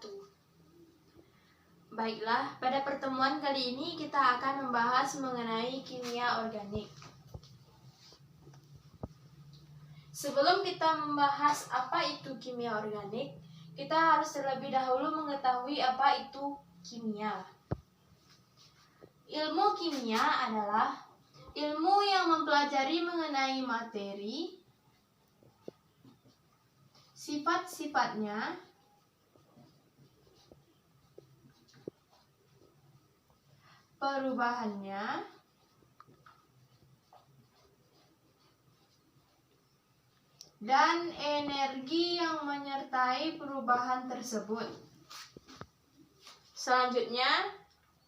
wabarakatuh. Baiklah, pada pertemuan kali ini kita akan membahas mengenai kimia organik. Sebelum kita membahas apa itu kimia organik, kita harus terlebih dahulu mengetahui apa itu kimia. Ilmu kimia adalah ilmu yang mempelajari mengenai materi, sifat-sifatnya, perubahannya, dan energi yang menyertai perubahan tersebut. Selanjutnya,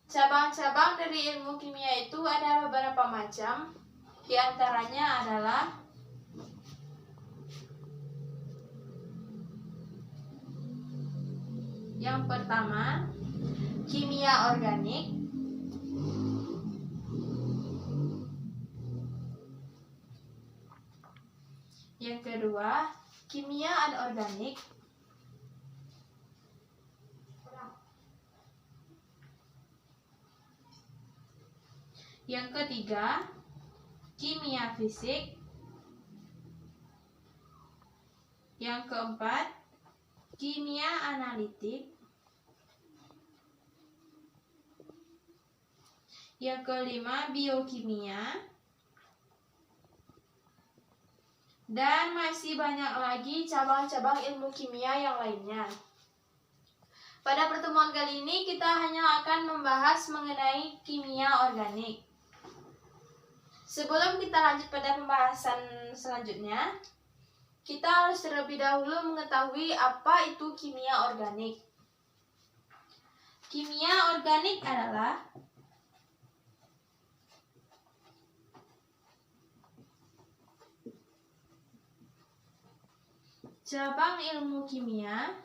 cabang-cabang dari ilmu kimia itu ada beberapa macam. Di antaranya adalah yang pertama, kimia organik. Yang kedua, kimia anorganik. Yang ketiga, kimia fisik. Yang keempat, kimia analitik. Yang kelima, biokimia. Dan masih banyak lagi cabang-cabang ilmu kimia yang lainnya. Pada pertemuan kali ini kita hanya akan membahas mengenai kimia organik. Sebelum kita lanjut pada pembahasan selanjutnya, kita harus terlebih dahulu mengetahui apa itu kimia organik. Kimia organik adalah cabang ilmu kimia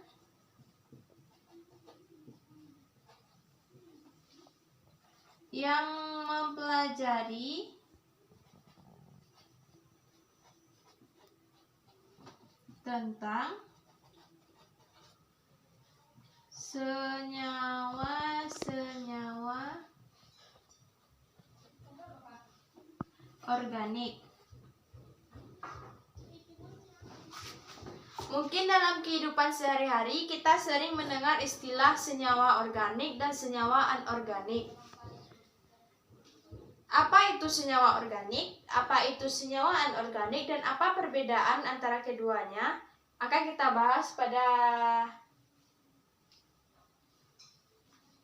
yang mempelajari tentang senyawa-senyawa organik. Mungkin dalam kehidupan sehari-hari kita sering mendengar istilah senyawa organik dan senyawa anorganik. Apa itu senyawa organik? Apa itu senyawa anorganik? Dan apa perbedaan antara keduanya? Akan kita bahas pada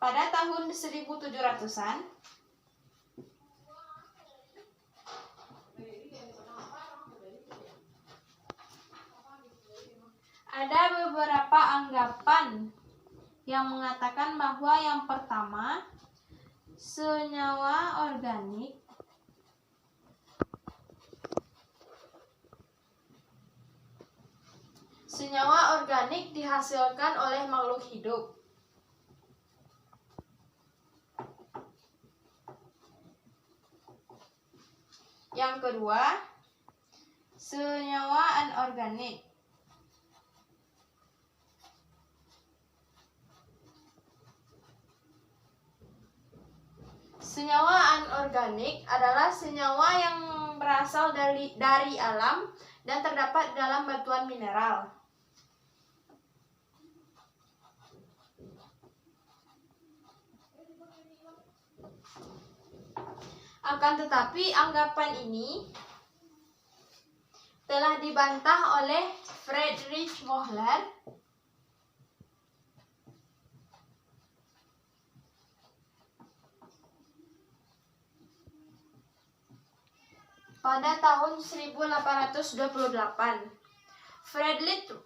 tahun 1700-an. Ada beberapa anggapan yang mengatakan bahwa yang pertama, senyawa organik dihasilkan oleh makhluk hidup. Yang kedua, senyawa anorganik. Senyawa anorganik adalah senyawa yang berasal dari alam dan terdapat dalam batuan mineral. Akan tetapi anggapan ini telah dibantah oleh Friedrich Wöhler pada tahun 1828.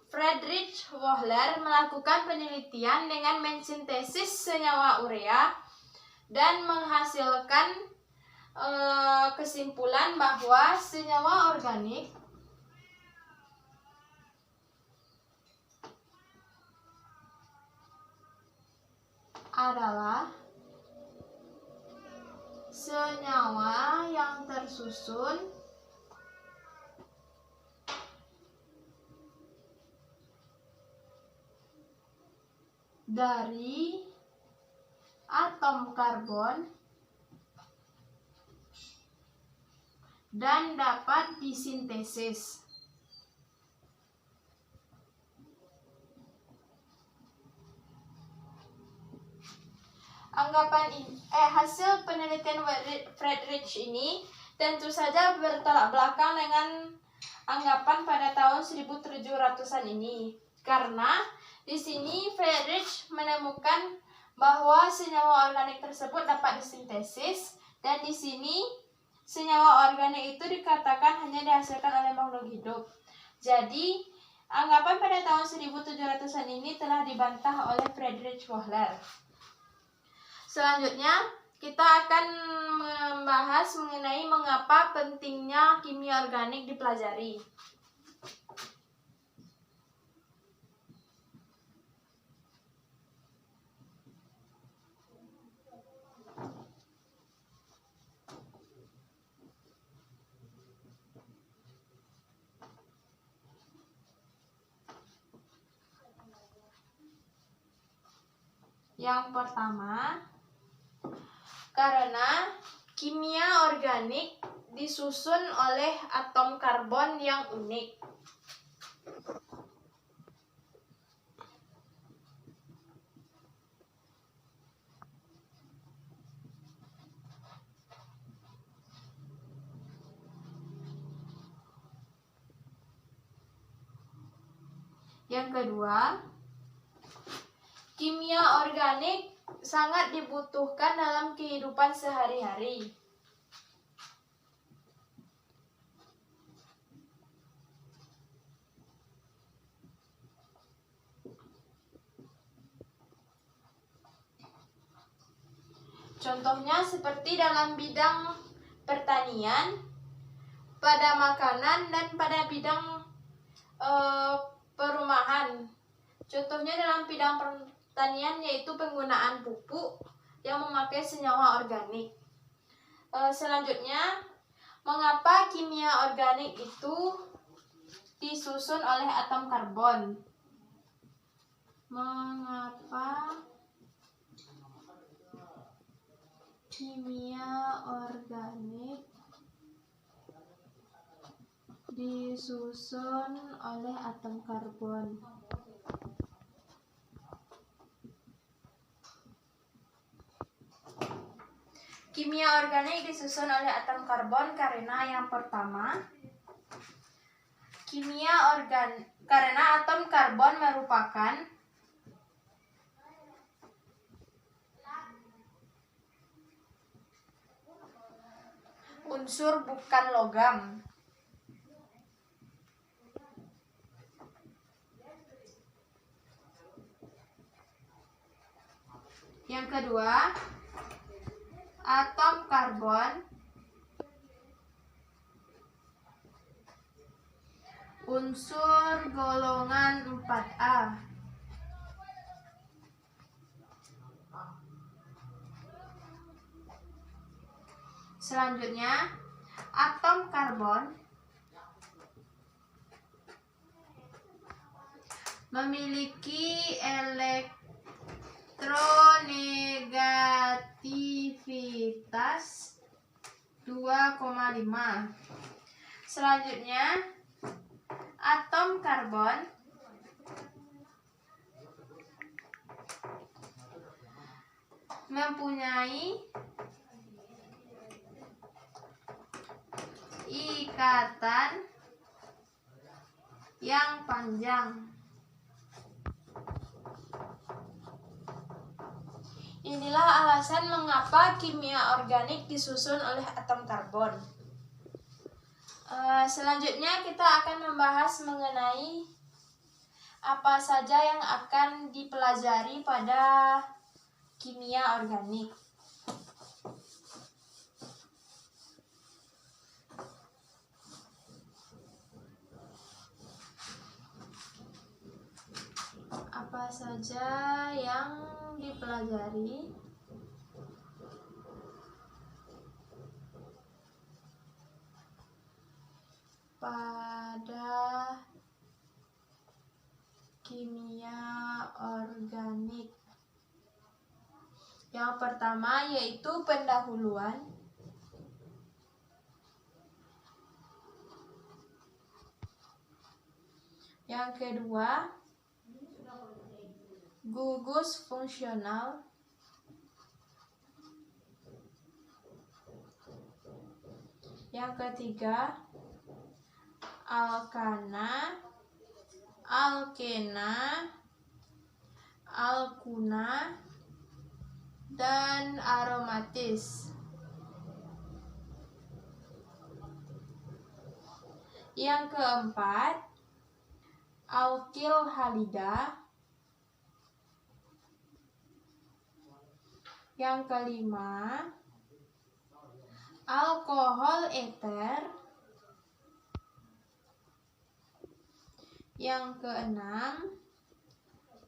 Friedrich Wöhler melakukan penelitian dengan mensintesis senyawa urea dan menghasilkan kesimpulan bahwa senyawa organik adalah senyawa yang tersusun dari atom karbon dan dapat disintesis. Hasil penelitian Friedrich ini tentu saja bertolak belakang dengan anggapan pada tahun 1700-an ini. Karena di sini Friedrich menemukan bahwa senyawa organik tersebut dapat disintesis, dan di sini senyawa organik itu dikatakan hanya dihasilkan oleh makhluk hidup. Jadi, anggapan pada tahun 1700-an ini telah dibantah oleh Friedrich Wohler. Selanjutnya, kita akan membahas mengenai mengapa pentingnya kimia organik dipelajari. Yang pertama, karena kimia organik disusun oleh atom karbon yang unik. Yang kedua, kimia organik sangat dibutuhkan dalam kehidupan sehari-hari. Contohnya seperti dalam bidang pertanian, pada makanan, dan pada bidang perumahan. Contohnya dalam bidang pertanian yaitu penggunaan pupuk yang memakai senyawa organik. Selanjutnya, mengapa kimia organik itu disusun oleh atom karbon? Mengapa kimia organik disusun oleh atom karbon? Kimia organik disusun oleh atom karbon karena yang pertama, karena atom karbon merupakan unsur bukan logam. Yang kedua, atom karbon unsur golongan 4A. Selanjutnya, atom karbon memiliki elektronegativitas 2,5. Selanjutnya, atom karbon mempunyai ikatan yang panjang. Inilah alasan mengapa kimia organik disusun oleh atom karbon. Selanjutnya kita akan membahas mengenai apa saja yang akan dipelajari pada kimia organik. Apa saja yang dipelajari pada kimia organik? Yang pertama yaitu pendahuluan. Yang kedua, gugus fungsional. Yang ketiga, alkana, alkena, alkuna, dan aromatis. Yang keempat, alkil halida. Yang kelima, alkohol eter. Yang keenam,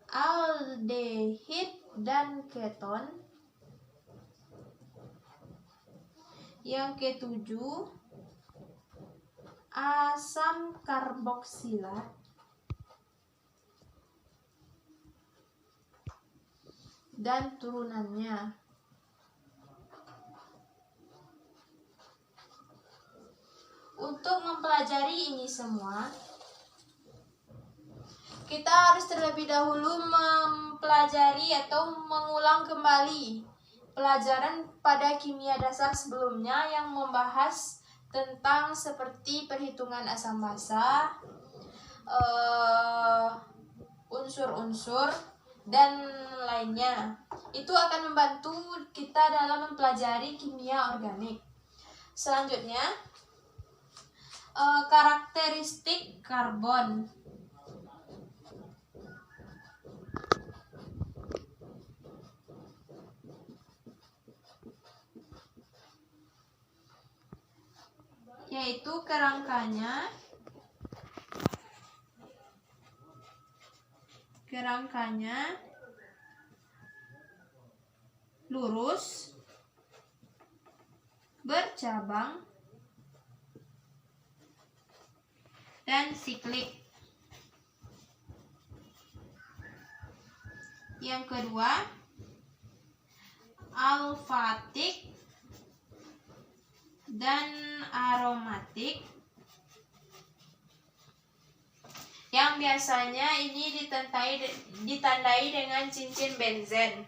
aldehid dan keton. Yang ketujuh, asam karboksilat. Dan turunannya. Untuk mempelajari ini semua, kita harus terlebih dahulu mempelajari atau mengulang kembali pelajaran pada kimia dasar sebelumnya yang membahas tentang seperti perhitungan asam basa, unsur-unsur, dan lainnya. Itu akan membantu kita dalam mempelajari kimia organik. Selanjutnya, karakteristik karbon. Yaitu kerangkanya lurus, bercabang, dan siklik. Yang kedua, alfatik dan aromatik, yang biasanya ini ditandai dengan cincin benzen.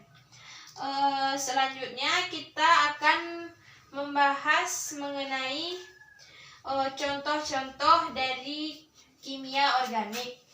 Selanjutnya kita akan membahas mengenai contoh-contoh dari kimia organik.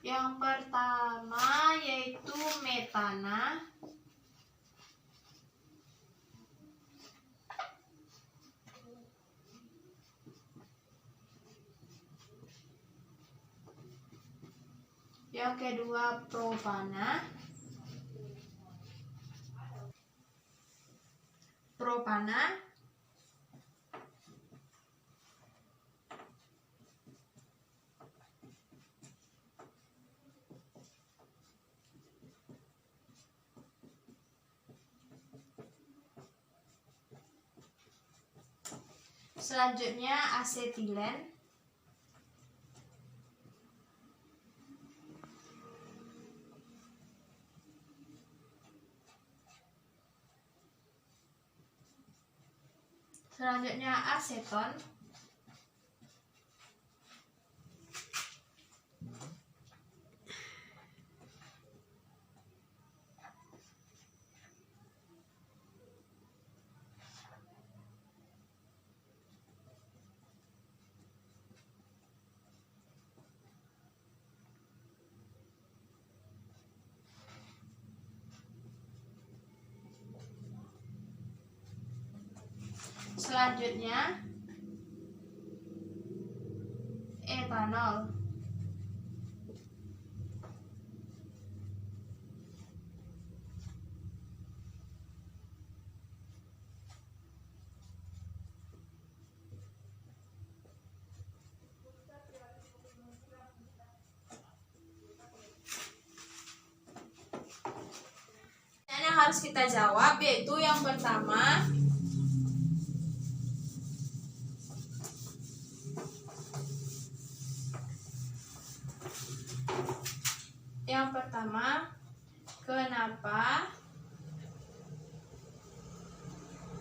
Yang pertama yaitu metana. Yang kedua propana. Selanjutnya asetilen. Selanjutnya aseton. Selanjutnya etanol. yang harus kita jawab, yaitu yang pertama, kenapa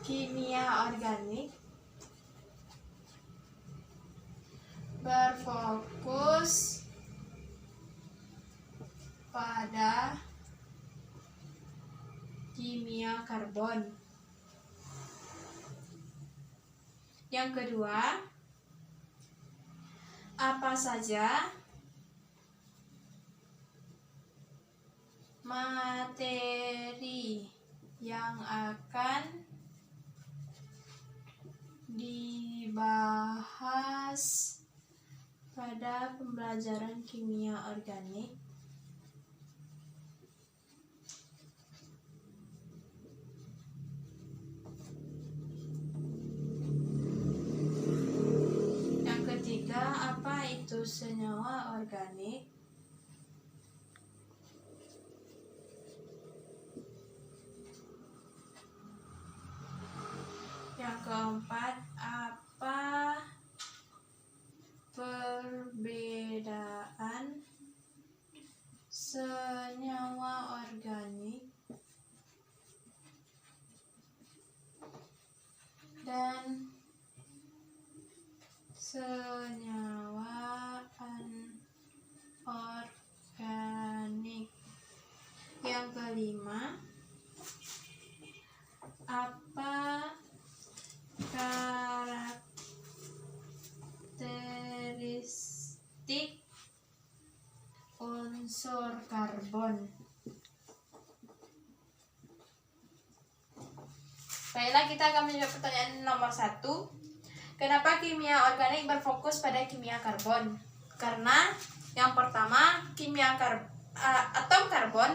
kimia organik berfokus pada kimia karbon? Yang kedua, apa saja materi yang akan dibahas pada pembelajaran kimia organik? Yang ketiga, apa itu senyawa organik? Yang keempat, apa perbedaan senyawa organik dan senyawa anorganik? Yang kelima, apa karakteristik unsur karbon? Baiklah, kita akan menjawab pertanyaan nomor 1. Kenapa kimia organik berfokus pada kimia karbon? Karena yang pertama, atom karbon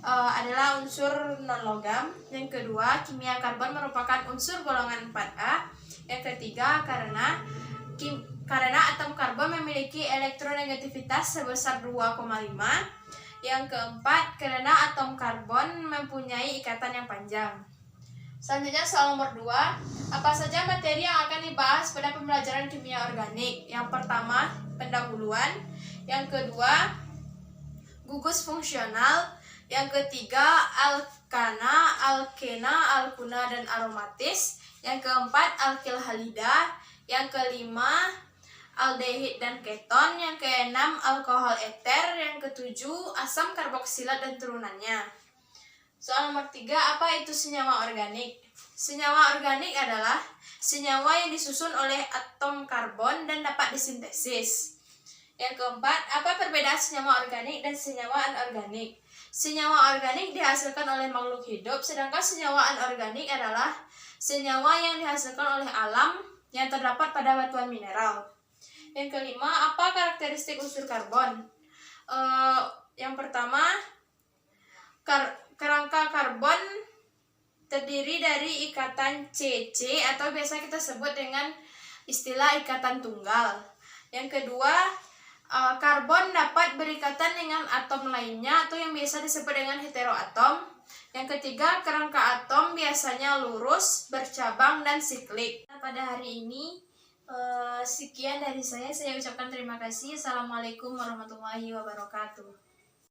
adalah unsur non-logam. Yang kedua, kimia karbon merupakan unsur golongan 4A. Yang ketiga, karena atom karbon memiliki elektronegativitas sebesar 2,5. Yang keempat, karena atom karbon mempunyai ikatan yang panjang. Selanjutnya soal nomor 2. Apa saja materi yang akan dibahas pada pembelajaran kimia organik? Yang pertama, pendahuluan. Yang kedua, gugus fungsional. Yang ketiga, alkana, alkena, alkuna, dan aromatis. Yang keempat, alkil halida. Yang kelima, aldehid dan keton. Yang keenam, alkohol eter. Yang ketujuh, asam karboksilat dan turunannya. Soal nomor 3, apa itu senyawa organik? Senyawa organik adalah senyawa yang disusun oleh atom karbon dan dapat disintesis. Yang keempat, apa perbedaan senyawa organik dan senyawa anorganik? Senyawa organik dihasilkan oleh makhluk hidup, sedangkan senyawa anorganik adalah senyawa yang dihasilkan oleh alam yang terdapat pada batuan mineral. Yang kelima, apa karakteristik unsur karbon? Yang pertama, kerangka karbon terdiri dari ikatan CC atau biasa kita sebut dengan istilah ikatan tunggal. Yang kedua, karbon dapat berikatan dengan atom lainnya atau yang biasa disebut dengan heteroatom. Yang ketiga, kerangka atom biasanya lurus, bercabang, dan siklik. Pada hari ini, sekian dari saya ucapkan terima kasih. Assalamualaikum warahmatullahi wabarakatuh.